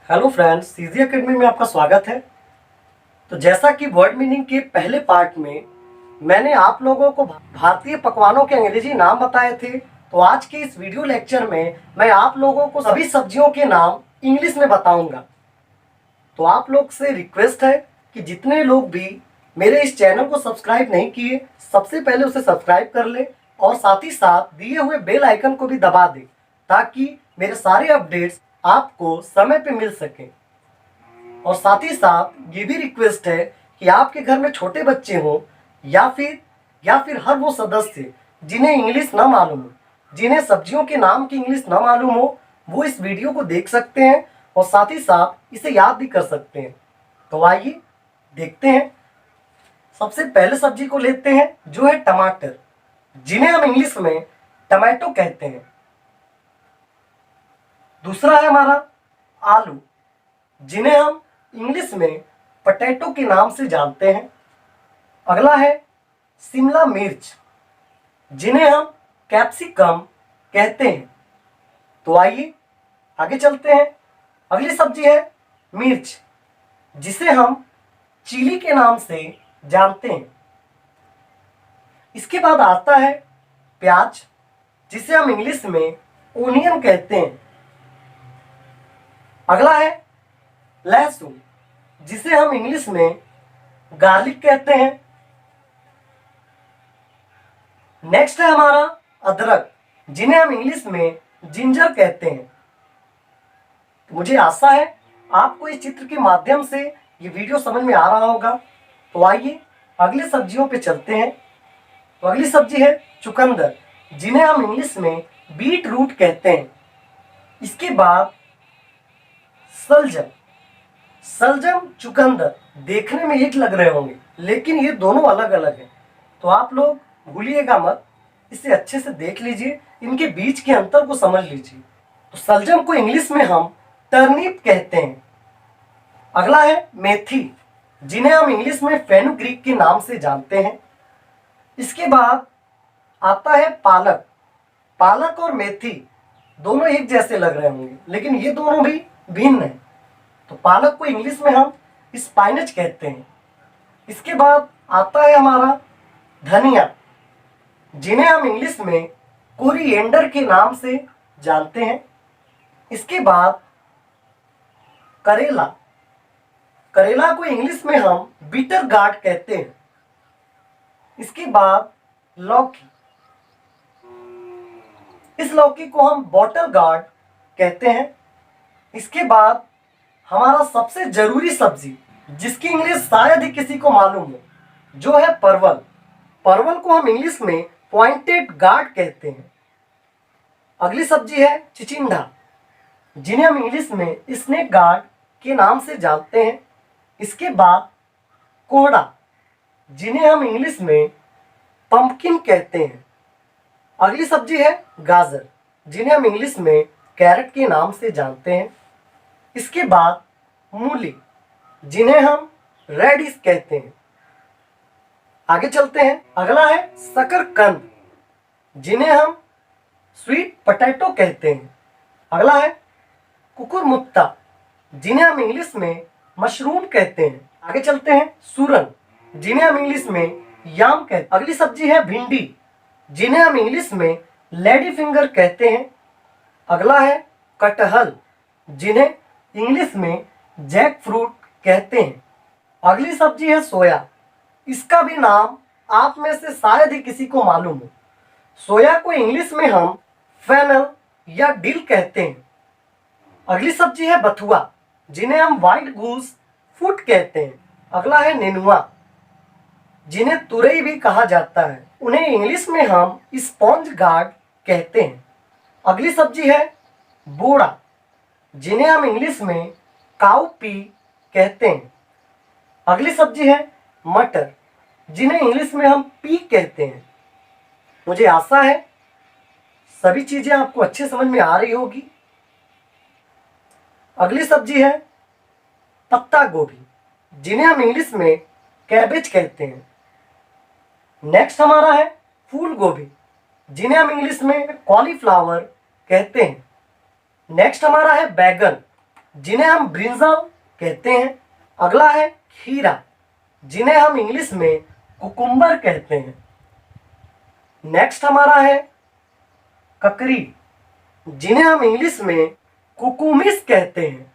Hello friends, CG academy में आपका स्वागत है। तो जैसा कि वर्ड मीनिंग के पहले पार्ट में मैंने आप लोगों को भारतीय पकवानों के अंग्रेजी नाम बताए थे, तो आज के इस वीडियो लेक्चर में मैं आप लोगों को सभी सब्जियों के नाम इंग्लिश में बताऊंगा। तो आप लोग से रिक्वेस्ट है कि जितने लोग भी मेरे इस चैनल को सब्सक्राइब नहीं किए, सबसे पहले उसे सब्सक्राइब कर ले और साथ ही साथ दिए हुए बेल आइकन को भी दबा दे, ताकि मेरे सारे अपडेट्स आपको समय पे मिल सके। और साथ ही साथ ये भी रिक्वेस्ट है कि आपके घर में छोटे बच्चे हो या फिर हर वो सदस्य जिन्हें इंग्लिश ना मालूम हो, जिन्हें सब्जियों के नाम की इंग्लिश ना मालूम हो, वो इस वीडियो को देख सकते हैं और साथ ही साथ इसे याद भी कर सकते हैं। तो आइए देखते हैं। सबसे पहले सब्जी को लेते हैं, जो है टमाटर, जिन्हें हम इंग्लिश में टमाटो कहते हैं। दूसरा है हमारा आलू, जिन्हें हम इंग्लिश में पोटैटो के नाम से जानते हैं। अगला है शिमला मिर्च, जिन्हें हम कैप्सिकम कहते हैं। तो आइए आगे चलते हैं। अगली सब्जी है मिर्च, जिसे हम चिली के नाम से जानते हैं। इसके बाद आता है प्याज, जिसे हम इंग्लिश में ओनियन कहते हैं। अगला है लहसुन, जिसे हम इंग्लिश में गार्लिक कहते हैं। नेक्स्ट है हमारा अदरक, जिन्हें हम इंग्लिश में जिंजर कहते हैं। मुझे आशा है आपको इस चित्र के माध्यम से ये वीडियो समझ में आ रहा होगा। तो आइए अगली सब्जियों पे चलते हैं। तो अगली सब्जी है चुकंदर, जिन्हें हम इंग्लिश में बीट रूट कहते हैं। इसके बाद सलजम, सलजम चुकंदर देखने में एक लग रहे होंगे, लेकिन ये दोनों अलग अलग हैं। तो आप लोग भूलिएगा मत, इसे अच्छे से देख लीजिए, इनके बीच के अंतर को समझ लीजिए। तो सलजम को इंग्लिश में हम टर्निप कहते हैं। अगला है मेथी, जिन्हें हम इंग्लिश में फेनुग्रीक के नाम से जानते हैं। इसके बाद आता है पालक। पालक और मेथी दोनों एक जैसे लग रहे होंगे, लेकिन ये दोनों भी भिन्न हैं। तो पालक को इंग्लिश में हम स्पाइनच कहते हैं। इसके बाद आता है हमारा धनिया, जिन्हें हम इंग्लिश में कोरिएंडर के नाम से जानते हैं। इसके बाद करेला, करेला को इंग्लिश में हम बीटर गार्ड कहते हैं। इसके बाद लौकी, इस लौकी को हम बॉटल गार्ड कहते हैं। इसके बाद हमारा सबसे जरूरी सब्जी, जिसकी इंग्लिश शायद ही किसी को मालूम हो, जो है परवल। परवल को हम इंग्लिश में पॉइंटेड गार्ड कहते हैं। अगली सब्जी है चिचिंडा, जिन्हें हम इंग्लिश में स्नेक गार्ड के नाम से जानते हैं। इसके बाद कोहड़ा, जिन्हें हम इंग्लिश में पंपकिन कहते हैं। अगली सब्जी है गाजर, जिन्हें हम इंग्लिश में कैरेट के नाम से जानते हैं। इसके बाद मूली, जिन्हें हम रेडिश कहते हैं। आगे चलते हैं। अगला है शकरकंद, जिन्हें हम स्वीट पोटैटो कहते हैं। अगला है कुकुरमुत्ता, जिन्हें हम इंग्लिश में मशरूम कहते हैं। आगे चलते हैं सूरन, जिन्हें हम इंग्लिश में याम कहते हैं। अगली सब्जी है भिंडी, जिन्हें हम इंग्लिश में लेडी फिंगर कहते हैं। अगला है कटहल, जिन्हें इंग्लिश में जैक फ्रूट कहते हैं। अगली सब्जी है सोया, इसका भी नाम आप में से शायद ही किसी को मालूम हो। सोया को इंग्लिश में हम फेनल या डिल कहते हैं। अगली सब्जी है बथुआ, जिन्हें हम व्हाइट गूस फूट कहते हैं। अगला है नेनुआ, जिन्हें तुरई भी कहा जाता है। उन्हें इंग्लिश में हम स्पॉन्ज गार्ड कहते हैं। अगली सब्जी है बोड़ा, जिन्हें हम इंग्लिश में काउ पी कहते हैं। अगली सब्जी है मटर, जिन्हें इंग्लिश में हम पी कहते हैं। मुझे आशा है सभी चीजें आपको अच्छे समझ में आ रही होगी। अगली सब्जी है पत्ता गोभी, जिन्हें हम इंग्लिश में कैबेज कहते हैं। नेक्स्ट हमारा है फूल गोभी, जिन्हें हम इंग्लिश में कॉलीफ्लावर कहते हैं। नेक्स्ट हमारा है बैगन, जिन्हें हम ब्रिंजल कहते हैं। अगला है खीरा, जिन्हें हम इंग्लिश में कुकुम्बर कहते हैं। नेक्स्ट हमारा है ककड़ी, जिन्हें हम इंग्लिश में कुकुमिस कहते हैं।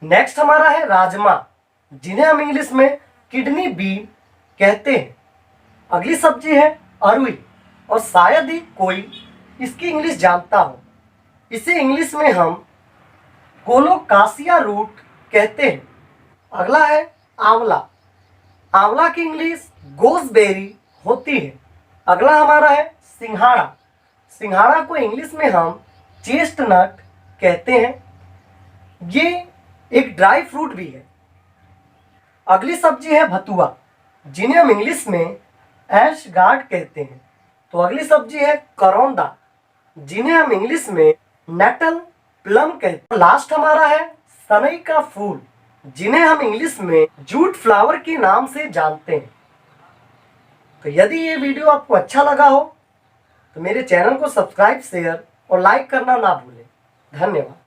नेक्स्ट हमारा है राजमा, जिन्हें हम इंग्लिश में किडनी बीन कहते हैं। अगली सब्जी है अरुई, और शायद ही कोई इसकी इंग्लिश जानता हो। इसे इंग्लिश में हम कोलोकासिया रूट कहते हैं। अगला है आंवला, आंवला की इंग्लिश गोसबेरी होती है। अगला हमारा है सिंघाड़ा, सिंघाड़ा को इंग्लिश में हम चेस्टनट कहते हैं। ये एक ड्राई फ्रूट भी है। अगली सब्जी है भतुआ, जिन्हें हम इंग्लिश में ऐश गार्ड कहते हैं। तो अगली सब्जी है करौंदा, जिन्हें हम इंग्लिश में नेटल प्लम कहते हैं। लास्ट हमारा है सनई का फूल, जिन्हें हम इंग्लिश में जूट फ्लावर के नाम से जानते हैं। तो यदि ये वीडियो आपको अच्छा लगा हो तो मेरे चैनल को सब्सक्राइब, शेयर और लाइक करना ना भूलें। धन्यवाद।